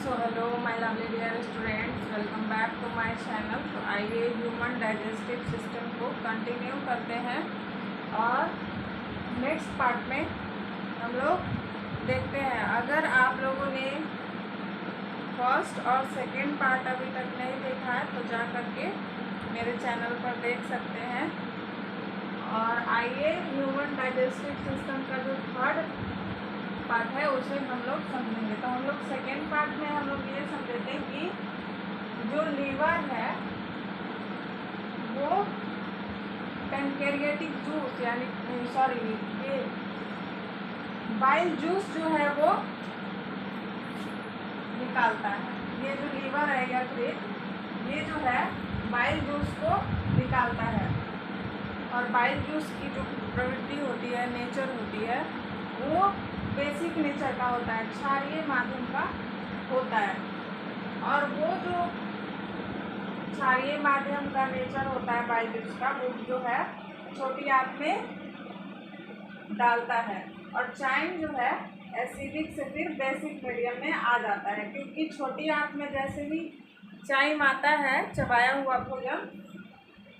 So hello my lovely dear students, welcome back to my channel. तो आइए human digestive system को continue करते हैं और नेक्स्ट पार्ट में हम लोग देखते हैं। अगर आप लोगों ने फर्स्ट और सेकंड पार्ट अभी तक नहीं देखा है तो जा करके मेरे चैनल पर देख सकते हैं। और आइए ह्यूमन डाइजेस्टिव सिस्टम का जो थर्ड पार्ट है उसे हम लोग समझेंगे। तो हम लोग सेकेंड पार्ट में हम लोग ये समझते हैं कि जो लीवर है वो पैनक्रियाटिक जूस यानी ये बाइल जूस जो है वो निकालता है। ये जो लीवर है या फिर ये जो है बाइल जूस को निकालता है। और बाइल जूस की जो प्रवृत्ति होती है, नेचर होती है, वो बेसिक नेचर का होता है, क्षारीय माध्यम का होता है। और वो जो क्षारीय माध्यम का नेचर होता है बाइल जूस का, वो जो है छोटी आंत में डालता है। और चाइम जो है एसिडिक से फिर बेसिक मीडियम में आ जाता है, क्योंकि छोटी आंत में जैसे ही चाइम आता है, चबाया हुआ भोजन,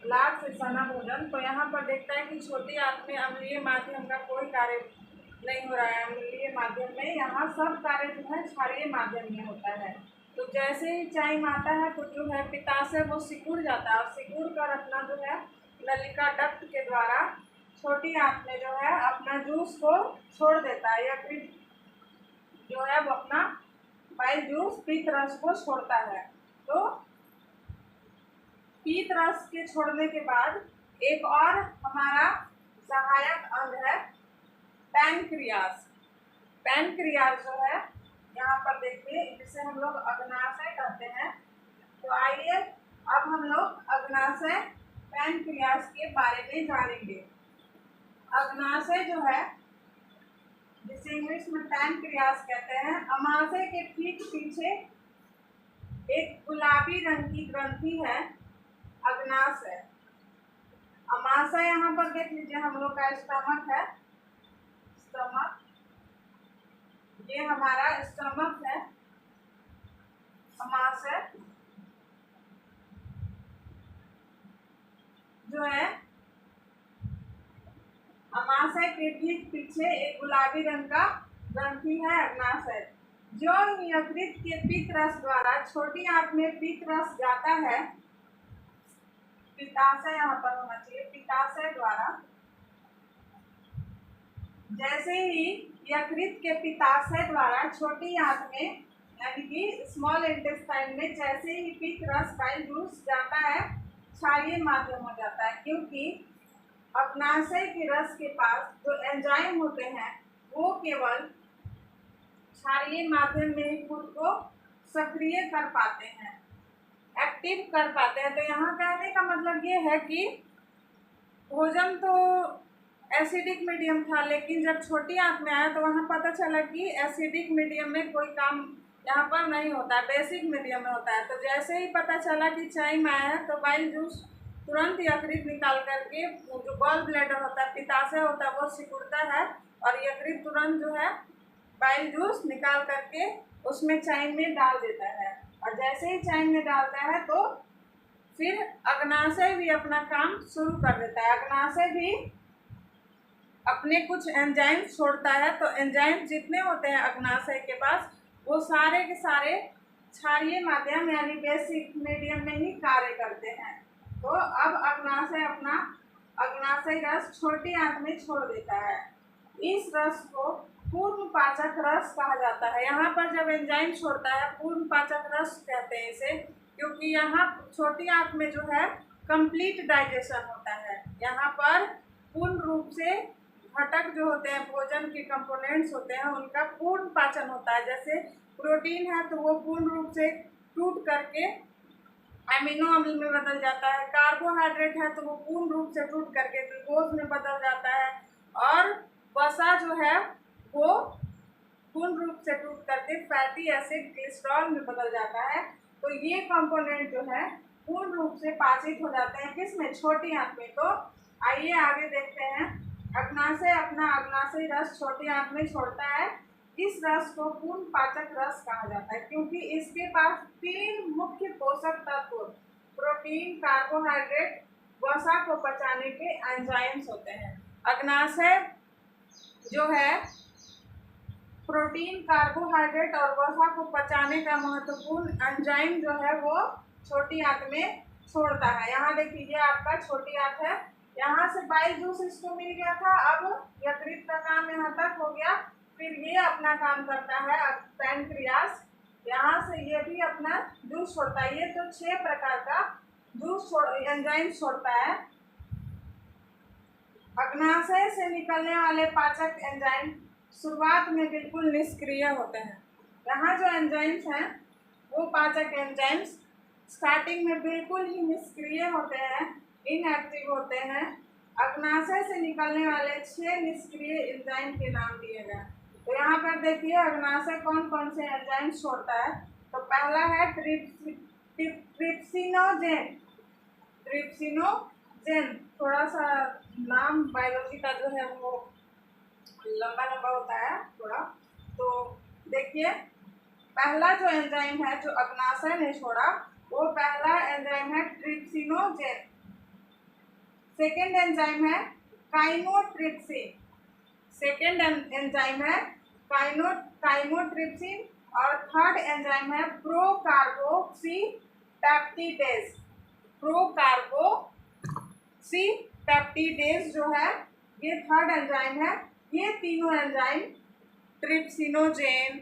लार से सना भोजन, तो यहाँ पर देखता है कि छोटी आंत में अम्लीय माध्यम का कोई कार्य नहीं हो रहा है। अम्लीय माध्यम में यहाँ सब कार्य जो है क्षारीय माध्यम में होता है। तो जैसे ही चाइम आता है तो जो है पित्ताशय वो सिकुड़ जाता है और सिकुड़ कर अपना जो है नलिका डक्ट के द्वारा छोटी आंत में जो है अपना जूस को छोड़ देता है, या फिर जो है वो अपना बाइल जूस पीत रस को छोड़ता है। तो पीत रस के छोड़ने के बाद एक और हमारा सहायक अंग है पैनक्रियास। पैनक्रियास जो है यहाँ पर देखिए, जिसे हम लोग अग्नाशय कहते हैं। तो आइए अब हम लोग अग्नाशय पैनक्रियास के बारे में जानेंगे। अग्नाशय जो है, जिसे इंग्लिश में पैनक्रियास कहते हैं, अमाशय के ठीक पीछे एक गुलाबी रंग की ग्रंथि है अग्नाशय। अमाशय यहाँ पर देख लीजिए, हम लोग का स्टमक है, स्टमक, ये हमारा स्टमक है अमाशय जो है। अमाशय के ठीक पीछे एक गुलाबी रंग का ग्रंथि है अग्नाशय, जो यकृत के पित्त रस द्वारा छोटी आंत में पित्त रस जाता है। पित्ताशय यहाँ पर होना चाहिए, पित्ताशय द्वारा जैसे ही यकृत के पित्ताशय द्वारा छोटी आंत में यानी कि स्मॉल इंटेस्टाइन में जैसे ही पित्त रस बाइल जूस जाता है, क्षारीय माध्यम हो जाता है, क्योंकि अग्नाशय के रस के पास जो एंजाइम होते हैं वो केवल क्षारीय माध्यम में ही खुद को सक्रिय कर पाते हैं, एक्टिव कर पाते हैं। तो यहाँ कहने का मतलब ये है कि भोजन तो एसिडिक मीडियम था, लेकिन जब छोटी आंत में आया तो वहाँ पता चला कि एसिडिक मीडियम में कोई काम यहाँ पर नहीं होता है, बेसिक मीडियम में होता है। तो जैसे ही पता चला कि चाइम आया है तो बाइल जूस तुरंत यकृत निकाल करके, जो गॉल ब्लैडर होता है, पित्ताशय होता है, वो सिकुड़ता है और यकृत तुरंत जो है बाइल जूस निकाल करके उसमें चाइम में डाल देता है। और जैसे ही चाइम में डालता है तो फिर अग्नाशय भी अपना काम शुरू कर देता है। अग्नाशय भी अपने कुछ एंजाइम छोड़ता है। तो एंजाइम जितने होते हैं अग्नाशय के पास, वो सारे के सारे क्षारीय माध्यम यानी बेसिक मीडियम में ही कार्य करते हैं। तो अब अग्नाशय अपना अग्नाशय रस छोटी आंत में छोड़ देता है। इस रस को पूर्ण पाचक रस कहा जाता है। यहाँ पर जब एंजाइम छोड़ता है, पूर्ण पाचक रस कहते हैं इसे, क्योंकि यहाँ छोटी आंत में जो है कंप्लीट डाइजेशन होता है। यहाँ पर पूर्ण रूप से घटक जो होते हैं, भोजन के कंपोनेंट्स होते हैं, उनका पूर्ण पाचन होता है। जैसे प्रोटीन है तो वो पूर्ण रूप से टूट करके एमिनो अम्ल में बदल जाता है। कार्बोहाइड्रेट है तो वो पूर्ण रूप से टूट करके ग्लूकोज में बदल जाता है। और वसा जो है वो पूर्ण रूप से टूट करके फैटी एसिड कोलेस्ट्रॉल में बदल जाता है। तो ये कंपोनेंट जो है पूर्ण रूप से पाचित हो जाते हैं, किसमें? छोटी आंत में। तो आइए आगे देखते हैं। अग्नाशय अपना अग्नाशय रस छोटी आंत में छोड़ता है इस रस को पूर्ण पाचक रस कहा जाता है क्योंकि इसके पास 3 मुख्य पोषक तत्व प्रोटीन, कार्बोहाइड्रेट, वसा को पचाने के एंजाइम्स होते हैं। अग्नाशय जो है प्रोटीन, कार्बोहाइड्रेट और वसा को पचाने का महत्वपूर्ण एंजाइम जो है वो छोटी आंत में छोड़ता है। यहाँ देखिए ये आपका छोटी आंत है, यहाँ से बाइल जूस इसको मिल गया था, अब यकृत का काम यहाँ तक हो गया, फिर ये अपना काम करता है अब पैनक्रियास, यहाँ से ये भी अपना जूस छोड़ता है। ये तो 6 प्रकार का जूस एंजाइम छोड़ता है। अग्नाशय से निकलने वाले पाचक एंजाइम शुरुआत में बिल्कुल निष्क्रिय होते हैं। यहाँ जो एंजाइम्स हैं वो पाचक एंजाइम्स स्टार्टिंग में बिल्कुल ही निष्क्रिय होते हैं, इनएक्टिव होते हैं। अग्नाशय से निकलने वाले 6 निष्क्रिय एंजाइम के नाम दिए गए। तो यहाँ पर देखिए अग्नाशय कौन कौन से एंजाइम छोड़ता है। तो पहला है ट्रिप्सिनोजेन। ट्रिप्सिनोजेन थोड़ा सा नाम बायोलॉजी का जो है वो लंबा लंबा होता है थोड़ा। तो देखिए पहला जो एंजाइम है जो अग्नाशय ने छोड़ा वो पहला एंजाइम है ट्रिप्सिनोजेन। सेकेंड एंजाइम है काइमोट्रिप्सिन। सेकेंड एंजाइम है काइमोट्रिप्सिन और थर्ड एंजाइम है प्रोकार्बोक्सीपेप्टिडेज। प्रोकार्बोक्सीपेप्टिडेज जो है ये थर्ड एंजाइम है। ये तीनों एंजाइम ट्रिप्सिनोजेन,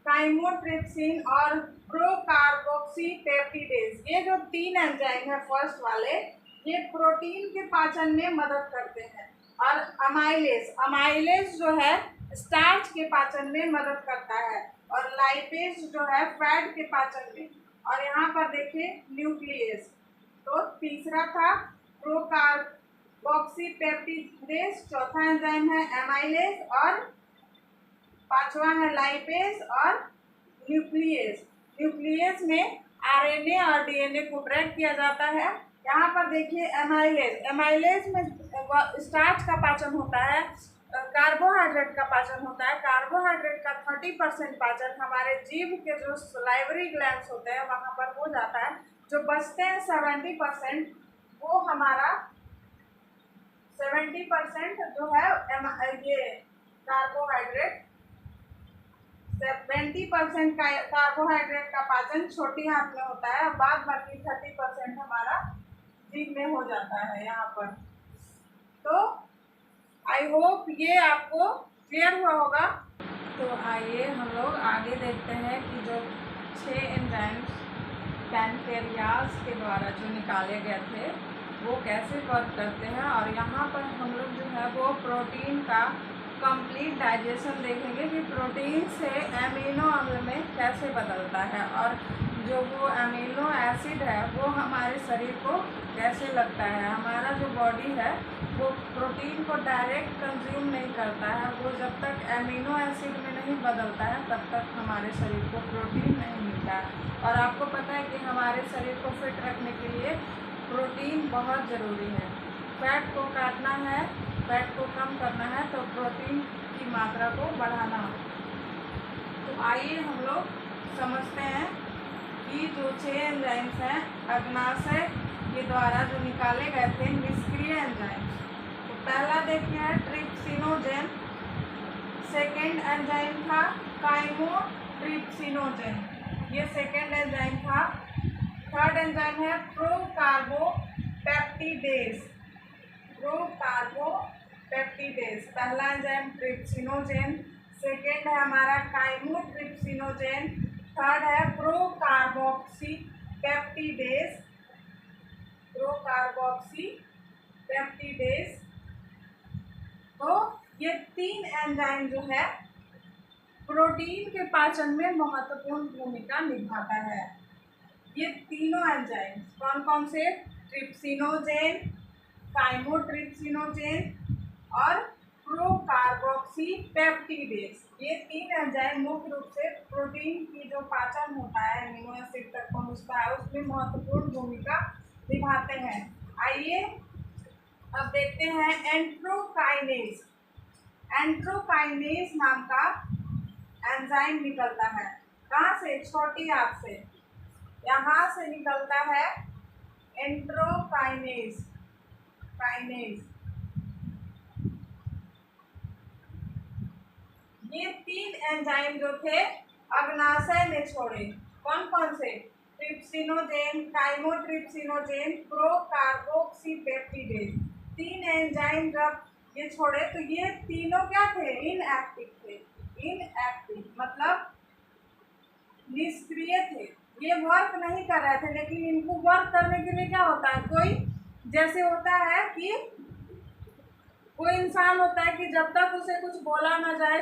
काइमोट्रिप्सिन और प्रोकार्बोक्सीपेप्टिडेज, ये जो 3 एंजाइम है फर्स्ट वाले, ये प्रोटीन के पाचन में मदद करते हैं। और अमाइलेज जो है स्टार्च के पाचन में मदद करता है और लाइपेज जो है फैट के पाचन में। और यहाँ पर देखिए न्यूक्लियस। तो तीसरा था प्रोकार्बोक्सीपेप्टिडेज, चौथा एंजाइम है एमाइलेज और पांचवा है लाइपेज और न्यूक्लियस। न्यूक्लियस में आरएनए और डीएनए को ब्रेक किया जाता है। यहाँ पर देखिए एमाइलेज में स्टार्च का पाचन होता है, कार्बोहाइड्रेट का पाचन होता है। कार्बोहाइड्रेट का 30% पाचन हमारे जीभ के जो सलाइवरी ग्लैंड्स होते हैं वहाँ पर हो जाता है। जो बचते हैं 70% वो हमारा 70% जो है ये कार्बोहाइड्रेट, 70% का कार्बोहाइड्रेट का पाचन छोटी आंत में होता है। बाद बाकी 30% हमारा जीभ में हो जाता है यहाँ पर। तो आई होप ये आपको क्लियर हुआ होगा। तो आइए हम लोग आगे देखते हैं कि जो 6 एंजाइम्स पैनक्रियास के द्वारा जो निकाले गए थे वो कैसे वर्क करते हैं। और यहाँ पर हम लोग जो है वो प्रोटीन का कंप्लीट डाइजेशन देखेंगे कि प्रोटीन से एमिनो अम्ल में कैसे बदलता है और जो वो एमिनो एसिड है वो हमारे शरीर को कैसे लगता है। हमारा जो बॉडी है वो प्रोटीन को डायरेक्ट कंज्यूम नहीं करता है, वो जब तक एमिनो एसिड में नहीं बदलता है तब तक हमारे शरीर को प्रोटीन नहीं मिलता है। और आपको पता है कि हमारे शरीर को फिट रखने के लिए प्रोटीन बहुत ज़रूरी है। फैट को काटना है, फैट को कम करना है तो प्रोटीन की मात्रा को बढ़ाना है। तो आइए हम लोग समझते हैं कि जो 6 एंजाइम्स हैं अग्नाशय के द्वारा जो निकाले गए थे निष्क्रिय एंजाइम्स। तो पहला देखिए है ट्रिप्सिनोजेन, सेकेंड एंजाइम था काइमोट्रिप्सिनोजेन, ये सेकेंड एंजाइम था। थर्ड एंजाइम है प्रोकार्बोपेप्टिडेज। पहला एंजाइम ट्रिप्सिनोजेन, सेकेंड है हमारा काइमोट्रिप्सिनोजेन, थर्ड है प्रोकार्बोक्सीपेप्टिडेज। तो ये 3 एंजाइम जो है प्रोटीन के पाचन में महत्वपूर्ण भूमिका निभाता है। ये तीनों एंजाइम कौन कौन से? ट्रिप्सिनोजेन, काइमोट्रिप्सिनोजेन और प्रोकार्बोक्सीपेप्टिडेज, ये 3 एंजाइम मुख्य रूप से प्रोटीन की जो पाचन होता है, एमिनो एसिड तक पहुंचता है, उसमें महत्वपूर्ण भूमिका निभाते हैं। आइए अब देखते हैं एंट्रोकाइनेज। एंट्रोकाइनेज नाम का एंजाइम निकलता है। कहाँ से? छोटी आंत से। यहाँ से निकलता है एंट्रोकाइनेज। ये 3 एंजाइम जो थे अग्नाशय ने छोड़े। कौन कौन से? ट्रिप्सिनोजेन, काइमोट्रिप्सिनोजेन, प्रोकार्बोक्सीपेप्टिडेज। 3 एंजाइम जब ये छोड़े तो ये तीनों क्या थे? इनएक्टिव थे। इनएक्टिव मतलब निष्क्रिय थे। ये वर्क नहीं कर रहे थे, लेकिन इनको वर्क करने के लिए क्या होता है? कोई जैसे होता है कि कोई इंसान होता है कि जब तक उसे कुछ बोला ना जाए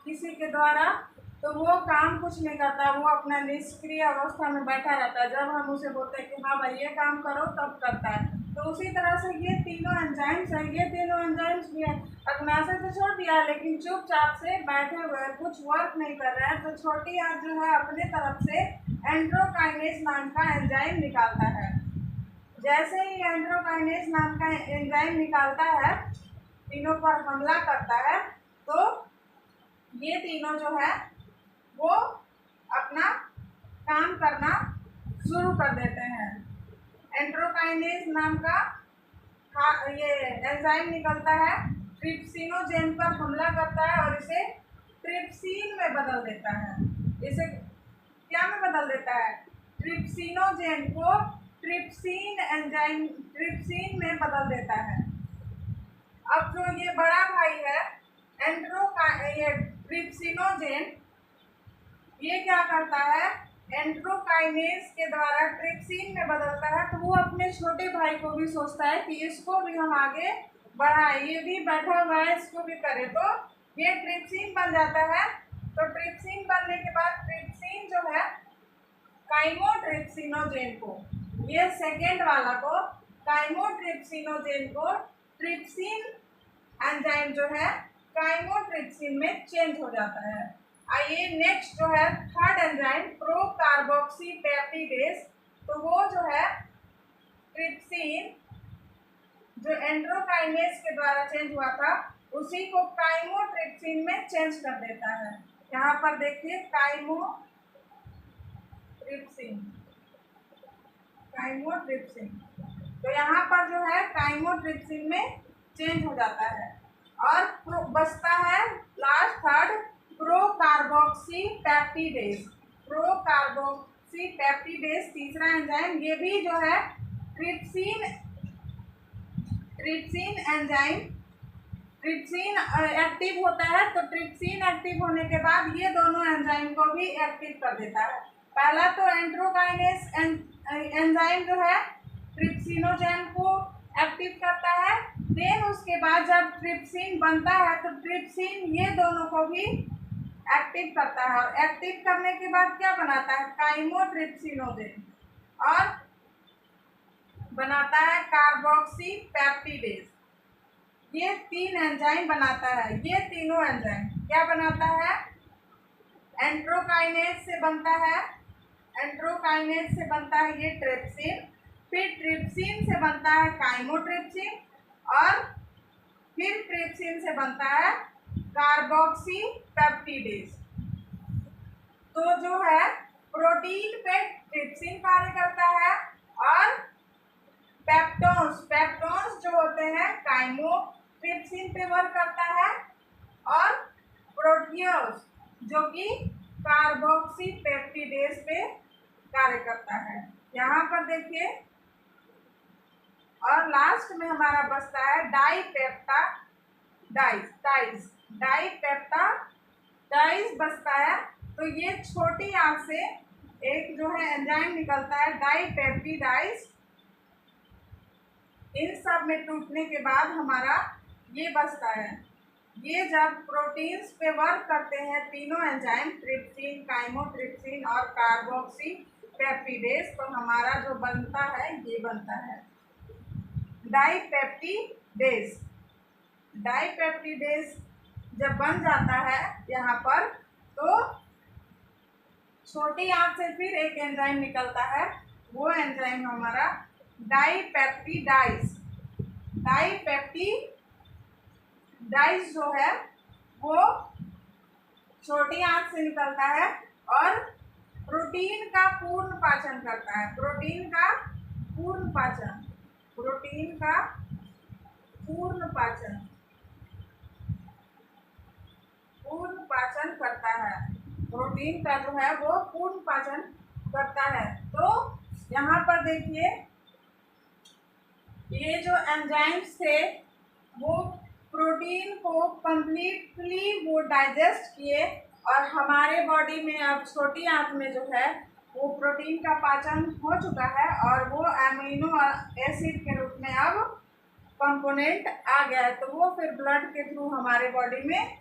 किसी के द्वारा तो वो काम कुछ नहीं करता, वो अपना निष्क्रिय अवस्था में बैठा रहता है। जब हम उसे बोलते हैं कि हाँ भाई ये काम करो, तब करता है। तो उसी तरह से ये तीनों एंजाइम्स हैं, ये तीनों एंजाइम्स भी हैं। अग्नाशय तो छोड़ दिया है, लेकिन चुपचाप से बैठे हुए हैं, कुछ वर्क नहीं कर रहे हैं। तो छोटी आंत जो है अपने तरफ से एंट्रोकाइनेज नाम का एंजाइम निकालता है। जैसे ही एंट्रोकाइनेज नाम का एंजाइम निकालता है, तीनों पर हमला करता है, तो ये तीनों जो है वो अपना काम करना शुरू कर देते हैं। एंट्रोकाइनेज नाम का ये एंजाइम निकलता है, ट्रिप्सिनोजेन पर हमला करता है और इसे ट्रिप्सिन में बदल देता है। इसे क्या में बदल देता है? ट्रिप्सिनोजेन को ट्रिप्सिन में बदल देता है। अब जो ये बड़ा भाई है ये ट्रिप्सिनोजेन, ये क्या करता है? एंट्रोकाइनेज के द्वारा ट्रिप्सिन में बदलता है। तो वो अपने छोटे भाई को भी सोचता है कि इसको भी हम आगे बढ़ाएं, ये भी बैठा हुआ है, इसको भी करें। तो ये ट्रिप्सिन बन जाता है। तो ट्रिप्सिन बनने के बाद ट्रिप्सिन जो है काइमोट्रिप्सिनोजेन को, ये सेकेंड वाला को, काइमोट्रिप्सिनोजेन को ट्रिप्सिन एंजाइम जो है काइमोट्रिप्सिन में चेंज हो जाता है। आइए नेक्स्ट जो है थर्ड एंजाइम प्रोकार्बोक्सीपेप्टिडेज। तो वो जो है ट्रिप्सिन जो एंट्रोकाइनेज के द्वारा चेंज हुआ था, उसी को काइमोट्रिप्सिन में चेंज कर देता है। यहाँ पर देखिए काइमोट्रिप्सिन, तो यहाँ पर जो है काइमोट्रिप्सिन में चेंज हो जाता है। और बचता है लास्ट थर्ड प्रोकार्बोक्सीपेप्टिडेज तीसरा एंजाइम। ये भी जो है ट्रिप्सिन एंजाइम, ट्रिप्सिन एक्टिव होता है। तो ट्रिप्सिन एक्टिव होने के बाद ये दोनों एंजाइम को भी एक्टिव कर देता है। पहला तो एंट्रोकाइनेज एंजाइम जो है ट्रिप्सिनोजेन को एक्टिव करता है। देन उसके बाद जब ट्रिप्सिन बनता है तो ट्रिप्सिन ये दोनों को भी एक्टिव करता है, और एक्टिव करने के बाद क्या बनाता है? काइमोट्रिप्सिनोजेन, और बनाता है कार्बोक्सीपेप्टिडेज। ये 3 एंजाइम बनाता है। ये तीनों एंजाइम क्या बनाता है? एंट्रोकाइनेज से बनता है, एंट्रोकाइनेज से बनता है ये ट्रिप्सिन, फिर ट्रिप्सिन से बनता है काइमोट्रिप्सिन, और फिर ट्रिप्सिन से बनता है कार्बोक्सीपेप्टिडेज। तो जो है प्रोटीन पे ट्रिप्सिन कार्य करता है, और पेप्टोन्स जो होते हैं काइमोट्रिप्सिन पे वर्क करता है, और प्रोटियोस जो कि कार्बोक्सीपेप्टिडेज पे कार्य करता है। यहाँ पर देखिए, और लास्ट में हमारा बचता है डाइपेप्टाइड्स बचता है। तो ये छोटी आंत से एक जो है एंजाइम निकलता है डाइपेप्टिडाइड्स। इन सब में टूटने के बाद हमारा ये बचता है। ये जब प्रोटीन्स पे वर्क करते हैं तीनों एंजाइम ट्रिप्सिन, काइमोट्रिप्सिन और कार्बोक्सीपेप्टिडेज, तो हमारा जो बनता है ये बनता है डाइपेप्टिडेज जब बन जाता है यहाँ पर, तो छोटी आंत से फिर एक एंजाइम निकलता है, वो एंजाइम हमारा डाइपेप्टिडाइज डाइस जो है वो छोटी आंत से निकलता है और प्रोटीन का पूर्ण पाचन करता है। प्रोटीन का पूर्ण पाचन, प्रोटीन का पूर्ण पाचन, पूर्ण पाचन करता है। प्रोटीन का जो है वो पूर्ण पाचन करता है। तो यहाँ पर देखिए ये जो एंजाइम्स थे वो प्रोटीन को कंप्लीटली वो डाइजेस्ट किए और हमारे बॉडी में अब छोटी आंत में जो है वो प्रोटीन का पाचन हो चुका है और वो अमीनो एसिड के रूप में अब कंपोनेंट आ गया है। तो वो फिर ब्लड के थ्रू हमारे बॉडी में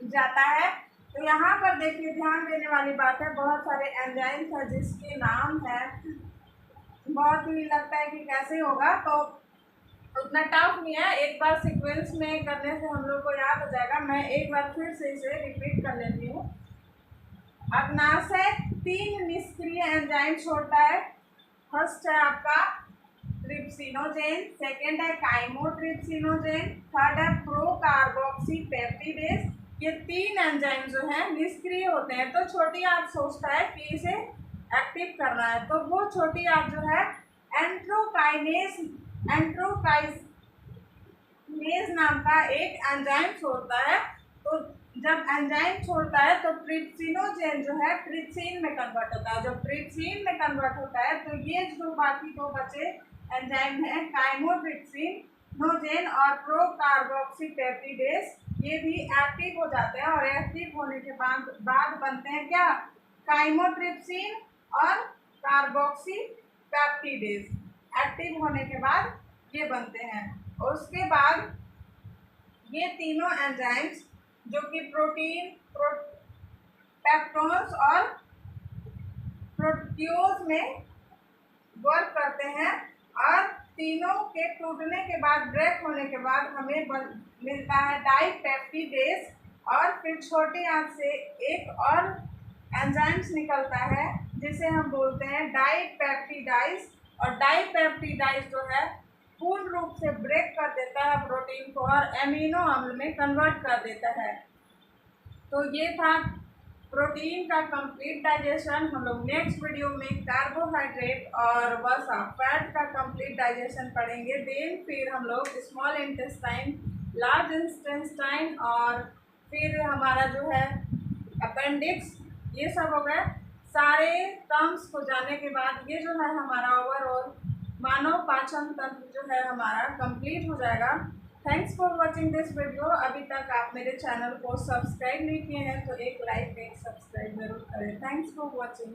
जाता है। तो यहाँ पर देखिए ध्यान देने वाली बात है, बहुत सारे एंजाइम्स हैं जिसके नाम है, बहुत ही लगता है कि कैसे होगा, तो उतना टफ नहीं है। एक बार सीक्वेंस में करने से हम लोग को याद हो जाएगा। मैं एक बार फिर से इसे रिपीट कर लेती हूँ। अग्नाशय 3 निष्क्रिय एंजाइम छोड़ता है। फर्स्ट है आपका ट्रिप्सिनोजेन, सेकेंड है काइमोट्रिप्सिनोजेन, थर्ड है प्रोकार्बोक्सीपेप्टिडेज। ये 3 एंजाइम जो है निष्क्रिय होते हैं। तो छोटी आंत सोचता है कि इसे एक्टिव करना है, तो वो छोटी आंत जो है एंट्रोकाइनेज नाम का एक एंजाइम छोड़ता है। तो जब एंजाइम छोड़ता है तो ट्रिप्सिनोजेन जो है ट्रिप्सिन में कन्वर्ट होता है। जब ट्रिप्सिन में कन्वर्ट होता है तो ये जो बाकी 2 बचे एंजाइम है काइमोट्रिप्सिनोजेन और प्रोकार्बोक्सीपेप्टिडेज, ये भी एक्टिव हो जाते हैं और एक्टिव होने के बाद बनते हैं क्या, काइमोट्रिप्सिन और कार्बोक्सीपेप्टिडेज। एक्टिव होने के बाद ये बनते हैं और उसके बाद ये तीनों एंजाइम्स जो कि प्रोटीन, पेप्टोन्स और प्रोटियोज में वर्क करते हैं और तीनों के टूटने के बाद, ब्रेक होने के बाद हमें मिलता है डाइपेप्टिडेज। और फिर छोटी आंत से एक और एंजाइम्स निकलता है जिसे हम बोलते हैं डाइपेप्टिडाइज। और डाइपेप्टिडाइज जो है पूर्ण रूप से ब्रेक कर देता है प्रोटीन को और एमिनो अम्ल में कन्वर्ट कर देता है। तो ये था प्रोटीन का कंप्लीट डाइजेशन। हम लोग नेक्स्ट वीडियो में कार्बोहाइड्रेट और वसा फैट का कंप्लीट डाइजेशन पढ़ेंगे। देन फिर हम लोग स्मॉल इंटेस्टाइन, लार्ज इंटेस्टाइन और फिर हमारा जो है अपेंडिक्स, ये सब हो गए। सारे टर्म्स को जानने के बाद ये जो है हमारा ओवरऑल मानव पाचन तंत्र जो है हमारा कंप्लीट हो जाएगा। Thanks for watching this video. अभी तक आप मेरे चैनल को सब्सक्राइब नहीं किए हैं तो एक लाइक, एक सब्सक्राइब जरूर करें। Thanks for watching.